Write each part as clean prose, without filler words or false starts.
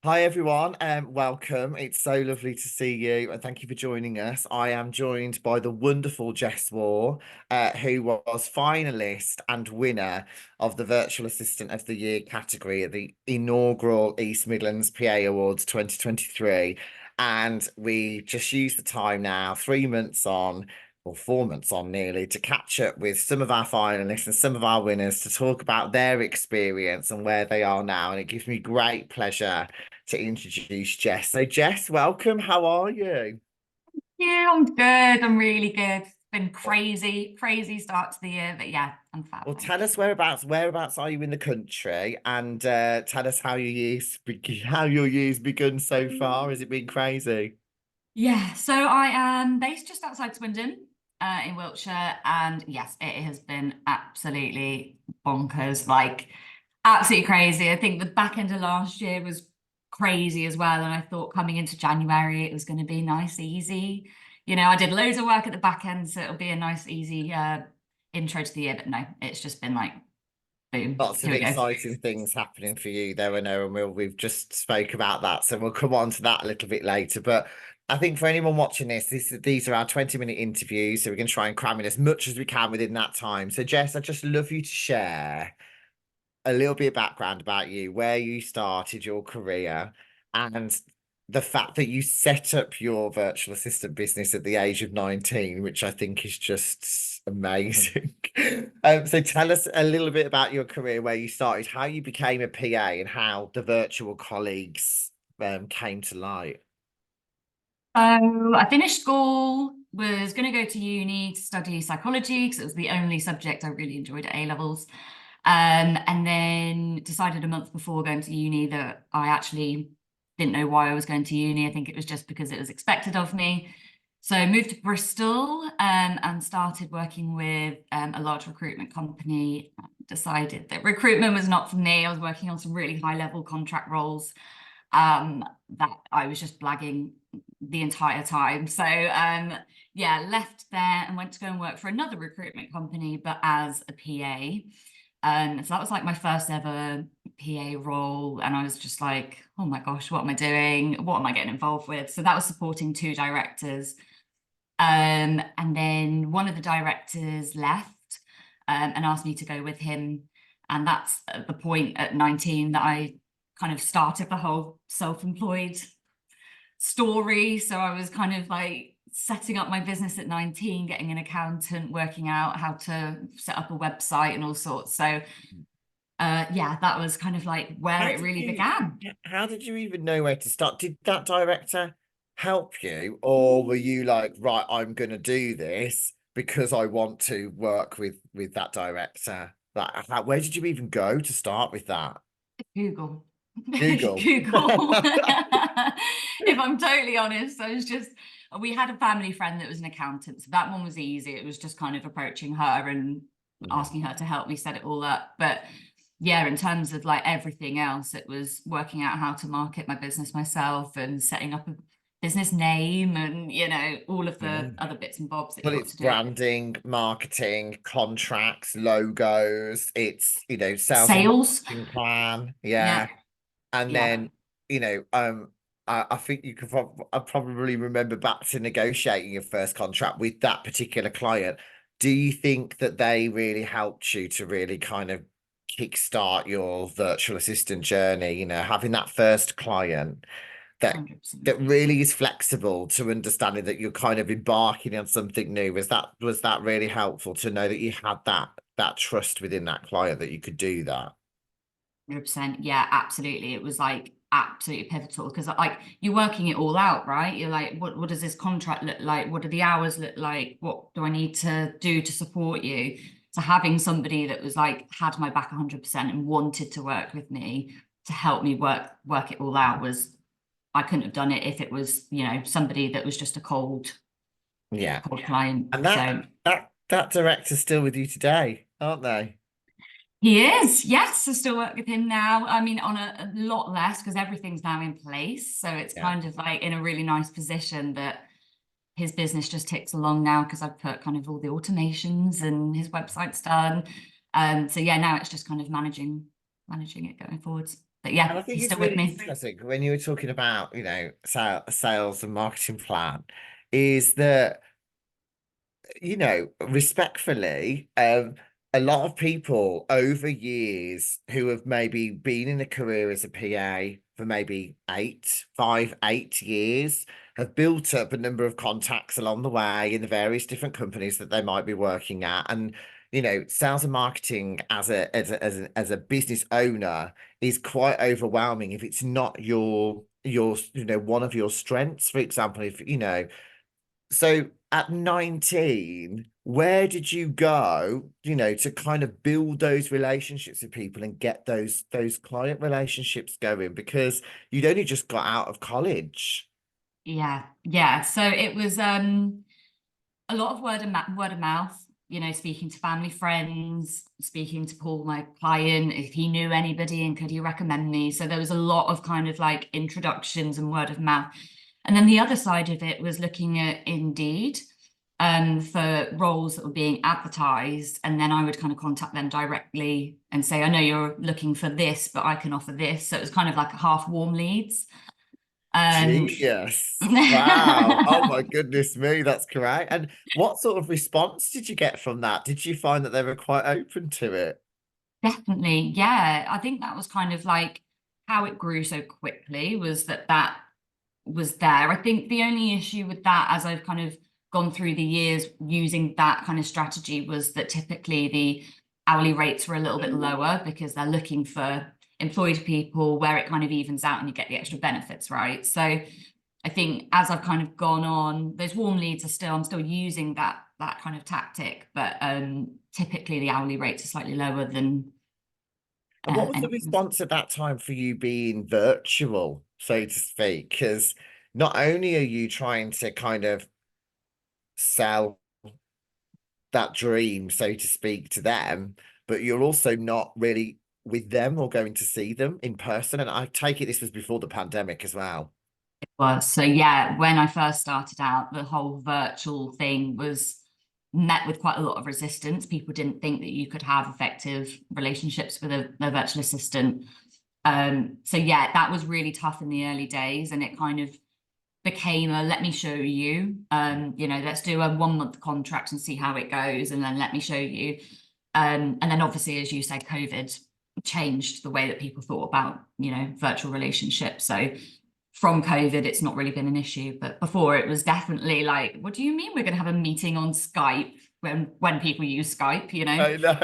Hi everyone, welcome. It's so lovely to see you, and thank you for joining us. I am joined by the wonderful Jess Warr, who was finalist and winner of the Virtual Assistant of the Year category at the inaugural East Midlands PA Awards 2023. And we just use the time now, 3 months on, or 4 months on nearly, to catch up with some of our finalists and some of our winners to talk about their experience and where they are now. And it gives me great pleasure to introduce Jess. So, Jess, welcome. How are you? Yeah, I'm good. I'm really good. It's been crazy start to the year, but yeah, I'm fab, Well, thank tell us you. whereabouts are you in the country, and tell us how your year's begun so far. Has it been crazy? Yeah, so I am based just outside Swindon, in Wiltshire, and yes, it has been absolutely bonkers, like absolutely crazy. I think the back end of last year was crazy as well, and I thought coming into January it was going to be nice, easy. I did loads of work at the back end, so it'll be a nice, easy intro to the year. But no, it's just been like, boom, Lots of here we go. exciting things happening for you there, I know, and we've just spoke about that, so we'll come on to that a little bit later. But I think for anyone watching these are our 20-minute interviews, so we're going to try and cram in as much as we can within that time. So, Jess, I'd just love you to share a little bit of background about you, where you started your career, and the fact that you set up your virtual assistant business at the age of 19, which I think is just amazing. So tell us a little bit about your career, where you started, how you became a PA, and how the virtual colleagues came to light. So I finished school, was going to go to uni to study psychology because it was the only subject I really enjoyed at A levels. And then decided a month before going to uni that I actually didn't know why I was going to uni. I think it was just because it was expected of me. So I moved to Bristol and started working with a large recruitment company. Decided that recruitment was not for me. I was working on some really high level contract roles that I was just blagging the entire time. So yeah, left there and went to go and work for another recruitment company, but as a PA. So that was like my first ever PA role. And I was just like, oh my gosh, what am I doing? What am I getting involved with? So that was supporting two directors. And then one of the directors left and asked me to go with him. And that's at the point at 19 that I kind of started the whole self-employed story. So I was kind of like setting up my business at 19, getting an accountant, working out how to set up a website and all sorts. So yeah, that was kind of like where How it did really you began. how did you even know where to start? Did that director help you, or were you like, right, I'm gonna do this because I want to work with that director? Like, where did you even go to start with that? Google. Google. Google. If I'm totally honest, I was just, we had a family friend that was an accountant. So that one was easy. It was just kind of approaching her and Mhm. asking her to help me set it all up. But yeah, in terms of like everything else, it was working out how to market my business myself and setting up a business name and, all of Yeah. the other bits and bobs that Well, you got it's to do. branding, marketing, contracts, logos, sales and Sales. marketing plan. Yeah. Yeah. And Yeah. then, I think you could I probably remember back to negotiating your first contract with that particular client. Do you think that they really helped you to really kind of kickstart your virtual assistant journey? Having that first client that 100%. that really is flexible to understanding that you're kind of embarking on something new. Was that really helpful to know that you had that trust within that client that you could do that? 100%. Yeah, absolutely. It was like absolutely pivotal because like you're working it all out, right? You're like, what does this contract look like? What do the hours look like? What do I need to do to support you? So having somebody that was like had my back 100% and wanted to work with me to help me work it all out was I couldn't have done it if it was, somebody that was just a Yeah. cold client. And So that director's still with you today, aren't they? he is, yes. I still work with him now. I mean, on a lot less because everything's now in place. So it's Yeah. kind of like in a really nice position that his business just ticks along now because I've put kind of all the automations and his website's done. So yeah, now it's just kind of managing it going forwards. But And yeah, I think he's it's still with really me. interesting when you were talking about, sales and marketing plan, is that, respectfully, a lot of people over years who have maybe been in a career as a PA for maybe 8 years, have built up a number of contacts along the way in the various different companies that they might be working at. And, sales and marketing as a business owner is quite overwhelming if it's not your one of your strengths. For example, if so at 19, where did you go, to kind of build those relationships with people and get those client relationships going? Because you'd only just got out of college. Yeah. So it was a lot of word of mouth, speaking to family, friends, speaking to Paul, my client, if he knew anybody and could he recommend me. So there was a lot of kind of like introductions and word of mouth. And then the other side of it was looking at Indeed for roles that were being advertised. And then I would kind of contact them directly and say, I know you're looking for this, but I can offer this. So it was kind of like a half warm leads. Um, Genius. Wow. Oh my goodness me, that's great. And what sort of response did you get from that? Did you find that they were quite open to it? Definitely, yeah. I think that was kind of like how it grew so quickly was that was there. I think the only issue with that, as I've kind of gone through the years using that kind of strategy, was that typically the hourly rates were a little bit lower because they're looking for employed people where it kind of evens out and you get the extra benefits, right? So I think as I've kind of gone on, those warm leads I'm still using that kind of tactic, but typically the hourly rates are slightly lower than And what was the anything else. response at that time for you being virtual, so to speak? Because not only are you trying to kind of sell that dream, so to speak, to them, but you're also not really with them or going to see them in person. And I take it this was before the pandemic as well. Was. So yeah, when I first started out, the whole virtual thing was met with quite a lot of resistance. People didn't think that you could have effective relationships with a virtual assistant. So yeah, that was really tough in the early days, and it kind of became a let me show you. Let's do a 1 month contract and see how it goes, and then let me show you. And then obviously, as you said, COVID changed the way that people thought about, virtual relationships. So from COVID, it's not really been an issue. But before it was definitely like, what do you mean we're going to have a meeting on Skype when people use Skype, I know.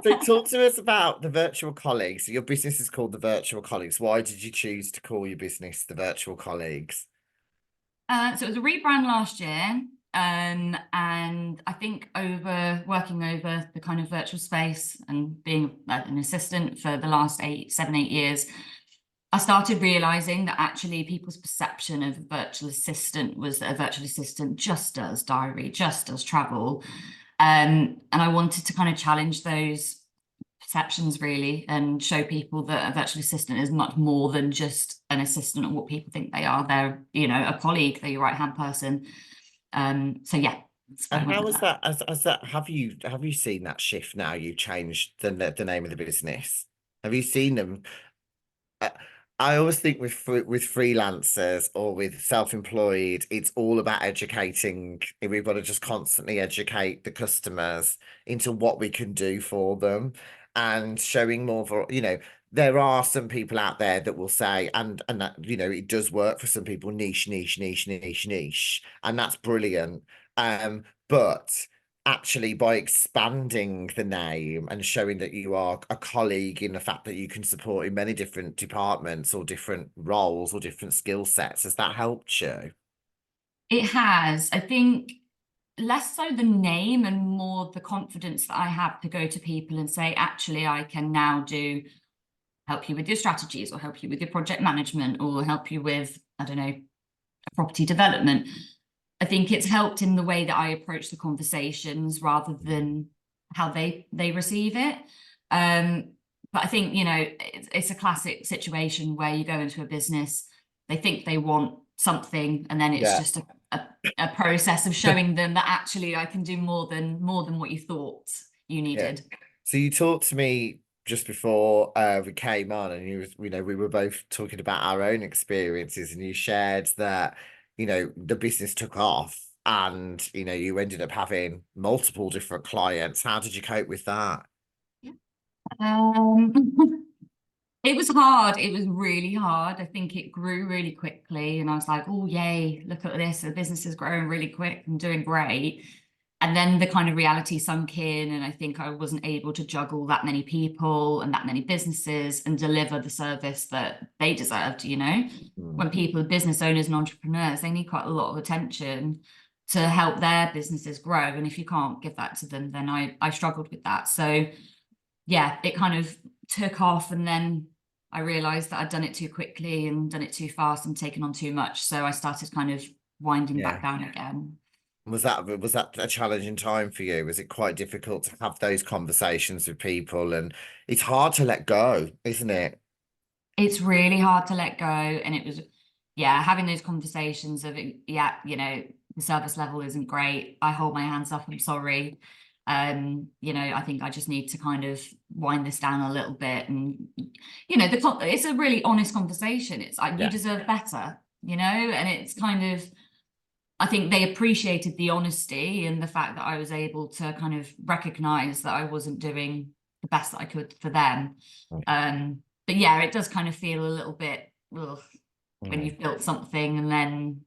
So talk to us about the virtual colleagues. Your business is called the Virtual Colleagues. Why did you choose to call your business the Virtual Colleagues? So it was a rebrand last year. And I think working over the kind of virtual space and being an assistant for the last 8 years, I started realizing that actually people's perception of a virtual assistant was that a virtual assistant just does diary, just does travel. And I wanted to kind of challenge those perceptions really and show people that a virtual assistant is much more than just an assistant and what people think they are. They're, a colleague, they're your right hand person. So yeah, that's why And I went how with is that. that? As that have you seen that shift now? You changed the name of the business. Have you seen them? I I always think with freelancers or with self-employed, it's all about educating. We've got to just constantly educate the customers into what we can do for them and showing more for, there are some people out there that will say, and that, it does work for some people, niche, niche, niche, niche, niche, and that's brilliant. But actually by expanding the name and showing that you are a colleague in the fact that you can support in many different departments or different roles or different skill sets, has that helped you? It has, I think, less so the name and more the confidence that I have to go to people and say, actually, I can now help you with your strategies or help you with your project management or help you with, I don't know, property development. I think it's helped in the way that I approach the conversations rather than how they receive it. But I think, it's a classic situation where you go into a business, they think they want something, and then it's Yeah. just a process of showing them that actually I can do more than what you thought you Yeah. needed. So you talked to me just before we came on, and we were both talking about our own experiences, and you shared that, the business took off, and you ended up having multiple different clients. How did you cope with that? Um, it was hard. It was really hard. I think it grew really quickly, and I was like, "Oh, yay! Look at this! The business is growing really quick. I'm doing great." And then the kind of reality sunk in, and I think I wasn't able to juggle that many people and that many businesses and deliver the service that they deserved. Mm, When people are business owners and entrepreneurs, they need quite a lot of attention to help their businesses grow. And if you can't give that to them, then I struggled with that. So yeah, it kind of took off, and then I realized that I'd done it too quickly and done it too fast and taken on too much. So I started kind of winding back yeah. down again. Was that a challenging time for you? Was it quite difficult to have those conversations with people? And it's hard to let go, isn't it? It's really hard to let go. And it was, yeah, having those conversations of, yeah, the service level isn't great. I hold my hands up. I'm sorry. I think I just need to kind of wind this down a little bit. And, it's a really honest conversation. It's like, you Yeah. deserve better, and it's kind of, I think they appreciated the honesty and the fact that I was able to kind of recognize that I wasn't doing the best that I could for them. But yeah, it does kind of feel a little bit ugh, when Mm. you've built something and then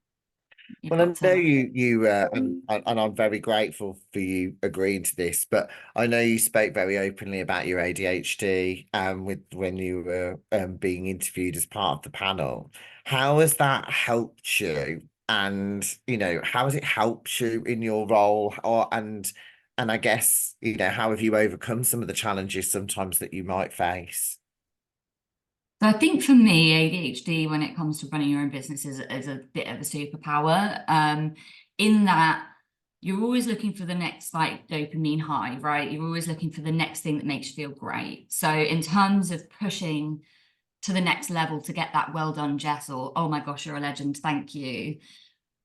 you've Well, I got know to. and I'm very grateful for you agreeing to this, but I know you spoke very openly about your ADHD with when you were being interviewed as part of the panel. How has that helped you? And how has it helped you in your role? And I guess, how have you overcome some of the challenges sometimes that you might face? So I think for me, ADHD, when it comes to running your own business, is a bit of a superpower. In that you're always looking for the next like dopamine high, right? You're always looking for the next thing that makes you feel great. So in terms of pushing to the next level to get that well done, Jess, or oh my gosh, you're a legend, thank you.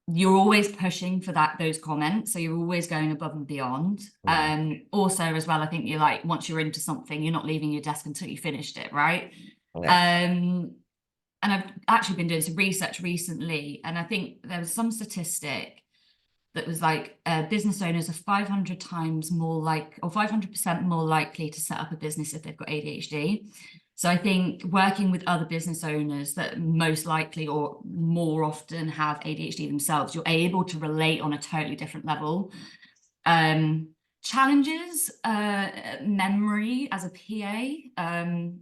You're always pushing for those comments. So you're always going above and beyond. Mm, Also, as well, I think you're like, once you're into something, you're not leaving your desk until you finished it, right? yeah, Um, and I've actually been doing some research recently, and I think there was some statistic that was like business owners are 500 times more like, or 500% more likely to set up a business if they've got ADHD. So I think working with other business owners that most likely or more often have ADHD themselves, you're able to relate on a totally different level. Um, Challenges, memory as a PA,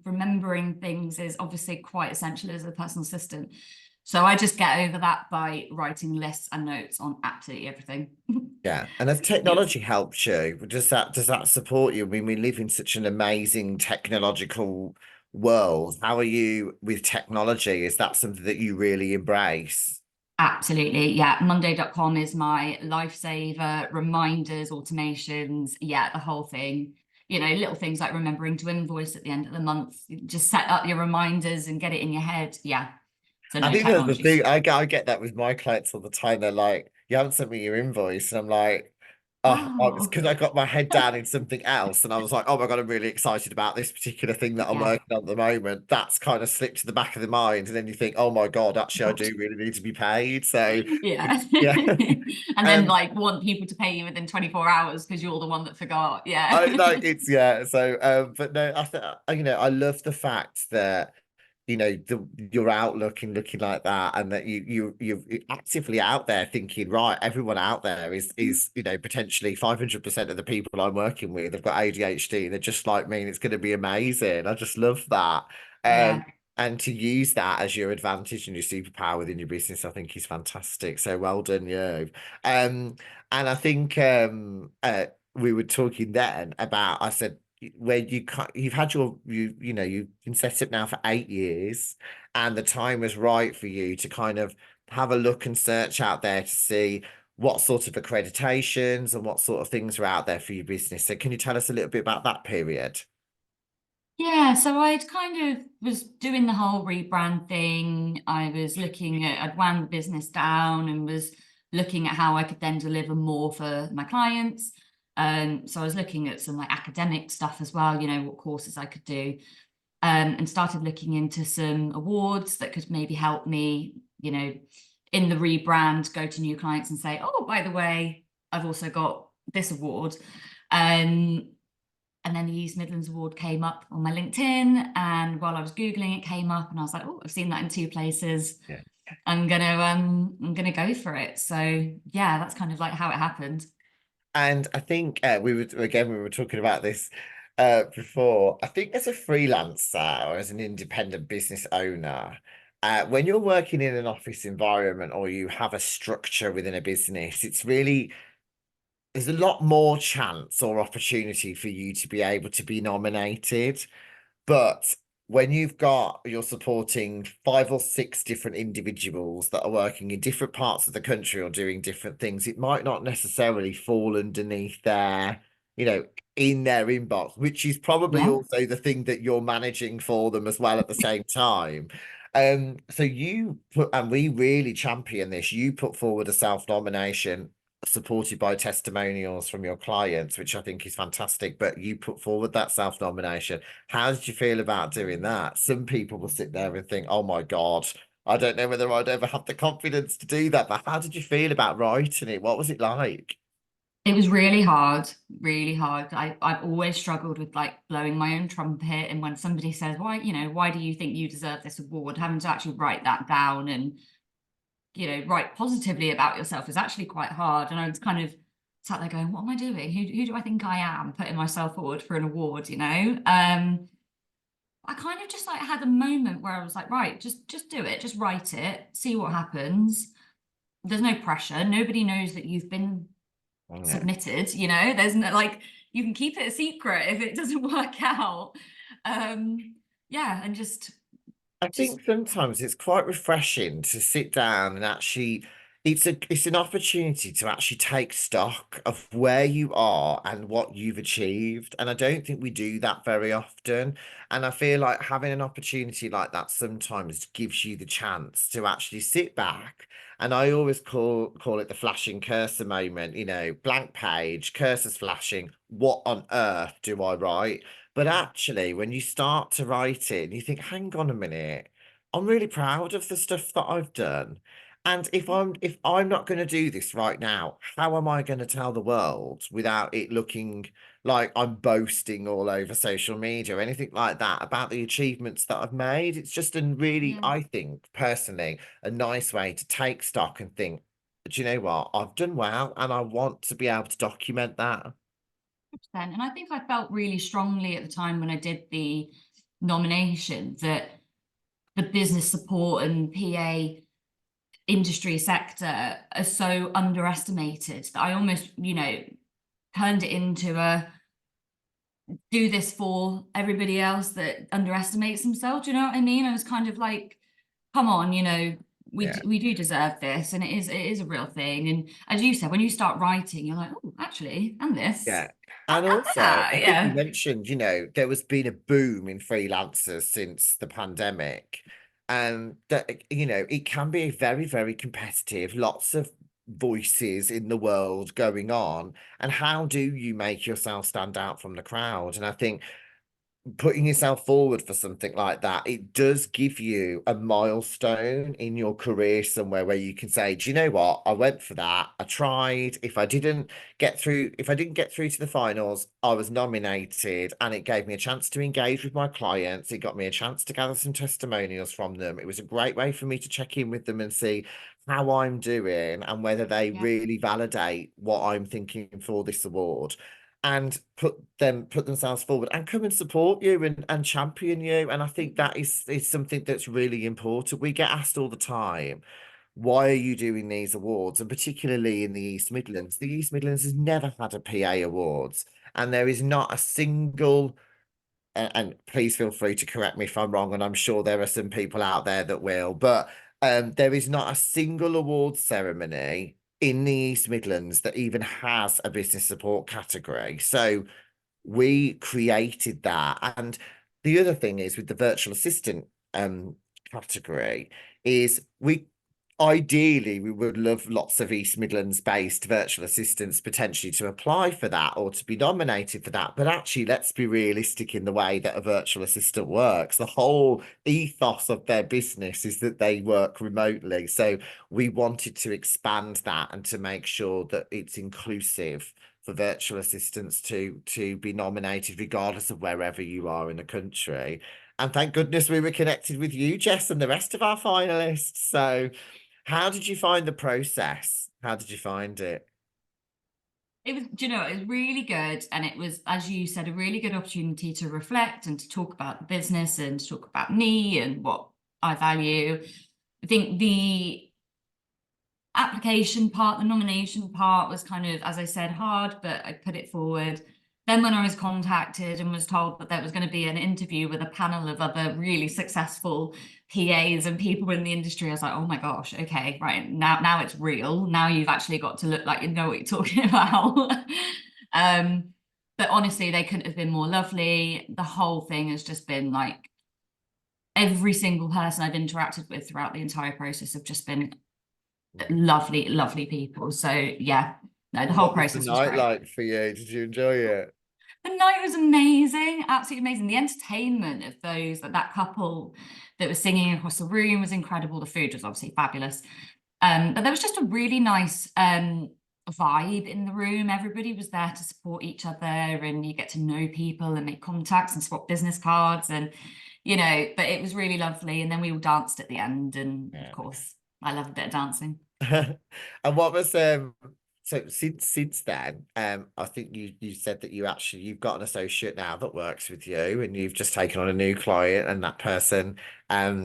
remembering things is obviously quite essential as a personal assistant. So I just get over that by writing lists and notes on absolutely everything. yeah. And as Yeah, technology helps you, does that support you? I mean, we live in such an amazing technological world. How are you with technology? Is that something that you really embrace? absolutely. Yeah, Monday.com is my lifesaver, reminders, automations, yeah, the whole thing. Little things like remembering to invoice at the end of the month. Just set up your reminders and get it in your head. Yeah. So I no, think that's the technology's thing. I get that with my clients all the time. They're like, "You haven't sent me your invoice," and I'm like, "Oh, it's oh because I got my head down in something else." And I was like, "Oh my God, I'm really excited about this particular thing that I'm yeah. working on at the moment." That's kind of slipped to the back of the mind, and then you think, "Oh my God, actually, I God. do really need to be paid." So, Yeah. yeah. And then Um, like want people to pay you within 24 hours because you're the one that forgot. Yeah. I like it's yeah. So, but no, I love the fact that your outlook and looking like that, and that you're actively out there thinking, right, everyone out there is potentially 500% of the people I'm working with have got ADHD, and they're just like me, and it's going to be amazing. I just love that. Um, Yeah. and to use that as your advantage and your superpower within your business, I think is fantastic. So well done, you. Um, and I think we were talking then about, I said, where you've had you've been set up now for 8 years, and the time was right for you to kind of have a look and search out there to see what sort of accreditations and what sort of things are out there for your business. So can you tell us a little bit about that period? Yeah, so I'd kind of was doing the whole rebrand thing. I'd wound the business down and was looking at how I could then deliver more for my clients. So I was looking at some like academic stuff as well, what courses I could do, and started looking into some awards that could maybe help me, in the rebrand, go to new clients and say, oh, by the way, I've also got this award. And then the East Midlands Award came up on my LinkedIn, and while I was Googling, it came up, and I was like, oh, I've seen that in two places. Yeah. I'm gonna go for it. So yeah, that's kind of like how it happened. And I think we were talking about this before. I think as a freelancer or as an independent business owner, when you're working in an office environment or you have a structure within a business, there's a lot more chance or opportunity for you to be able to be nominated. But when you're supporting 5 or 6 different individuals that are working in different parts of the country or doing different things, it might not necessarily fall underneath you know, in their inbox, which is probably Yeah. also the thing that you're managing for them as well at the same time. So and we really champion this. You put forward a self-nomination supported by testimonials from your clients, which I think is fantastic. But you put forward that self-nomination. How did you feel about doing that? Some people will sit there and think, oh my God, I don't know whether I'd ever have the confidence to do that. But how did you feel about writing it? What was it like? It was really hard, really hard. I've always struggled with like blowing my own trumpet. And when somebody says, why do you think you deserve this award? Having to actually write that down and, write positively about yourself is actually quite hard. And I was kind of sat there going, what am I doing? Who do I think I am putting myself forward for an award, I kind of just like had a moment where I was like, right, just do it, just write it, see what happens. There's no pressure. Nobody knows that you've been Yeah. submitted, there's no like you can keep it a secret if it doesn't work out. Yeah, and I just think sometimes it's quite refreshing to sit down and actually it's an opportunity to actually take stock of where you are and what you've achieved. And I don't think we do that very often. And I feel like having an opportunity like that sometimes gives you the chance to actually sit back. And I always call it the flashing cursor moment, blank page, cursors flashing. What on earth do I write? But actually, when you start to write it, you think, hang on a minute, I'm really proud of the stuff that I've done. And if I'm not going to do this right now, how am I going to tell the world without it looking like I'm boasting all over social media or anything like that about the achievements that I've made? It's just a really, yeah. I think, personally, a nice way to take stock and think, do you know what? I've done well, and I want to be able to document that. And I think I felt really strongly at the time when I did the nomination that the business support and PA industry sector are so underestimated that I almost, turned it into a do this for everybody else that underestimates themselves. Do you know what I mean? I was kind of like, come on, Yeah. we do deserve this, and it is a real thing. And as you said, when you start writing, you're like, oh, actually, and this, Yeah. And also, ah, I think you yeah, mentioned, there has been a boom in freelancers since the pandemic. And that, it can be very, very competitive, lots of voices in the world going on. And how do you make yourself stand out from the crowd? And I think putting yourself forward for something like that, it does give you a milestone in your career somewhere where you can say, do you know what? I went for that. I tried. If I didn't get through to the finals, I was nominated and it gave me a chance to engage with my clients. It got me a chance to gather some testimonials from them. It was a great way for me to check in with them and see how I'm doing and whether they yeah, really validate what I'm thinking for this award and put themselves forward and come and support you and champion you. And I think that is something that's really important. We get asked all the time, why are you doing these awards? And particularly in the East Midlands, the East Midlands has never had a PA Awards, and there is not a single and please feel free to correct me if I'm wrong, and I'm sure there are some people out there that will, but there is not a single awards ceremony in the East Midlands that even has a business support category. So we created that. And the other thing is with the virtual assistant category is ideally, we would love lots of East Midlands based virtual assistants potentially to apply for that or to be nominated for that. But actually, let's be realistic in the way that a virtual assistant works. The whole ethos of their business is that they work remotely. So we wanted to expand that and to make sure that it's inclusive for virtual assistants to be nominated regardless of wherever you are in the country. And thank goodness we were connected with you, Jess, and the rest of our finalists. So how did you find the process? How did you find it? It was, do you know, it was really good. And it was, as you said, a really good opportunity to reflect and to talk about the business and to talk about me and what I value. I think the application part, the nomination part was kind of, as I said, hard, but I put it forward. Then when I was contacted and was told that there was going to be an interview with a panel of other really successful PAs and people in the industry, I was like, oh my gosh, okay, right, now it's real. Now you've actually got to look like you know what you're talking about. But honestly, they couldn't have been more lovely. The whole thing has just been like every single person I've interacted with throughout the entire process have just been lovely, lovely people. So yeah, no, the And whole what was the process was night great. like for you? Did you enjoy it? The night was amazing, absolutely amazing. The entertainment of those, that couple that was singing across the room was incredible. The food was obviously fabulous. But there was just a really nice vibe in the room. Everybody was there to support each other, and you get to know people and make contacts and swap business cards, and you know, but it was really lovely. And then we all danced at the end, and of Yeah. course, I love a bit of dancing. And what was so since then, I think you said that you've got an associate now that works with you and you've just taken on a new client and that person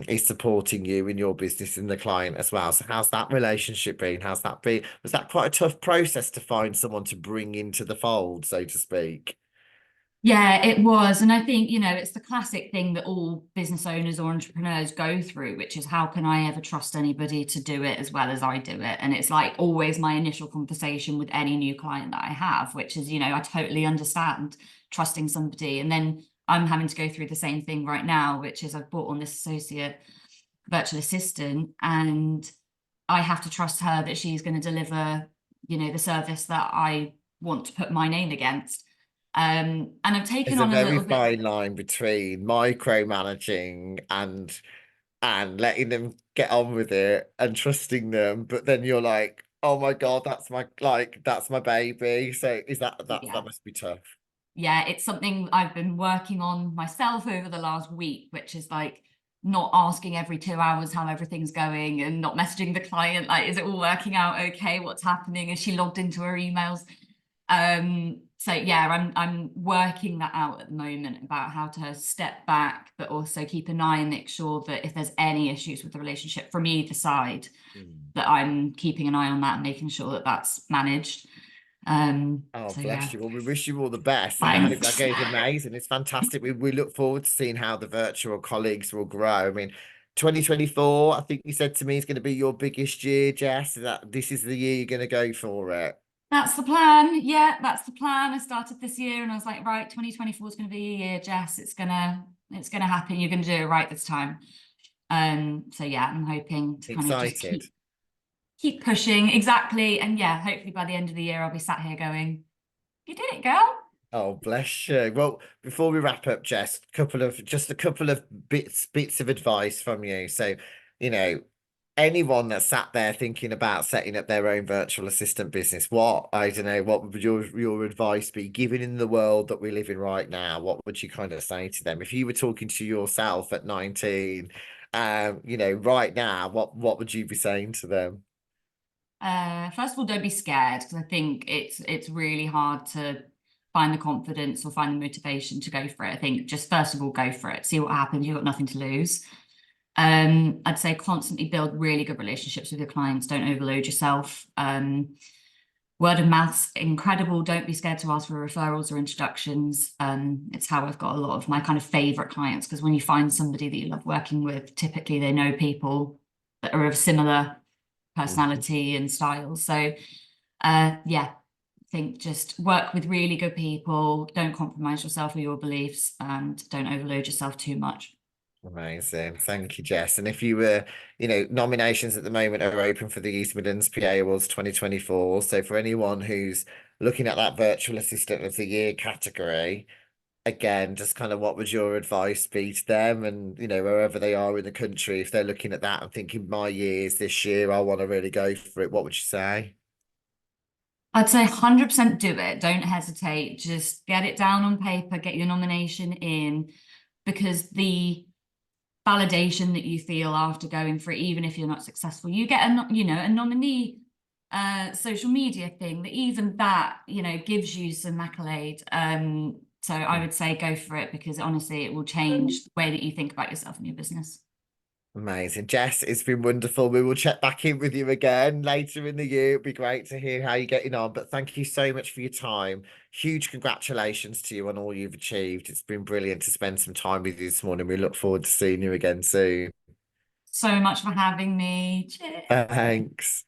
is supporting you in your business and the client as well. So how's that relationship been? How's that been? Was that quite a tough process to find someone to bring into the fold, so to speak? Yeah, it was. And I think, you know, it's the classic thing that all business owners or entrepreneurs go through, which is how can I ever trust anybody to do it as well as I do it? And it's like always my initial conversation with any new client that I have, which is, you know, I totally understand trusting somebody. And then I'm having to go through the same thing right now, which is I've brought on this associate virtual assistant and I have to trust her that she's going to deliver, you know, the service that I want to put my name against. And I've taken There's a on a very little bit. fine line between micromanaging and letting them get on with it and trusting them, but then you're like, oh my God, that's my baby. So is that Yeah, must be tough. yeah, it's something I've been working on myself over the last week, which is like not asking every 2 hours how everything's going and not messaging the client, like, is it all working out okay? What's happening? Is she logged into her emails? So yeah, I'm working that out at the moment about how to step back, but also keep an eye and make sure that if there's any issues with the relationship from either side, Mm. that I'm keeping an eye on that and making sure that that's managed. Oh, So yeah, bless you. Well, we wish you all the best, and I hope that thanks. goes amazing. It's fantastic. We look forward to seeing how the virtual colleagues will grow. I mean, 2024, I think you said to me is going to be your biggest year, Jess. That this is the year you're going to go for it. That's the plan. Yeah, that's the plan. I started this year and I was like, right, 2024 is going to be a year, Jess. It's gonna happen. You're going to do it right this time. So yeah, I'm hoping to kind of just Excited. keep pushing. Exactly. And yeah, hopefully by the end of the year, I'll be sat here going, you did it, girl. Oh, bless you. Well, before we wrap up, Jess, just a couple of bits of advice from you. So, you know, anyone that sat there thinking about setting up their own virtual assistant business, what, I don't know, what would your advice be, given in the world that we live in right now? What would you kind of say to them? If you were talking to yourself at 19, you know, right now, what would you be saying to them? First of all, don't be scared because I think it's really hard to find the confidence or find the motivation to go for it. I think just first of all, go for it. See what happens. You've got nothing to lose. I'd say constantly build really good relationships with your clients. Don't overload yourself. Word of mouth's incredible. Don't be scared to ask for referrals or introductions. It's how I've got a lot of my kind of favorite clients because when you find somebody that you love working with, typically they know people that are of similar Mhm. personality and style. So yeah, I think just work with really good people. Don't compromise yourself or your beliefs and don't overload yourself too much. Amazing. Thank you, Jess. And if you were, nominations at the moment are open for the East Midlands PA Awards 2024. So for anyone who's looking at that Virtual Assistant of the Year category, again, just kind of what would your advice be to them and, wherever they are in the country, if they're looking at that and thinking, my years this year, I want to really go for it, what would you say? I'd say 100% do it. Don't hesitate. Just get it down on paper, get your nomination in, because the validation that you feel after going for it, even if you're not successful, you get a nominee social media thing that even that, gives you some accolade. So I would say go for it because honestly, it will change the way that you think about yourself and your business. Amazing. Jess, it's been wonderful. We will check back in with you again later in the year. It'd be great to hear how you're getting on. But thank you so much for your time. Huge congratulations to you on all you've achieved. It's been brilliant to spend some time with you this morning. We look forward to seeing you again soon. So much for having me. Cheers. Thanks.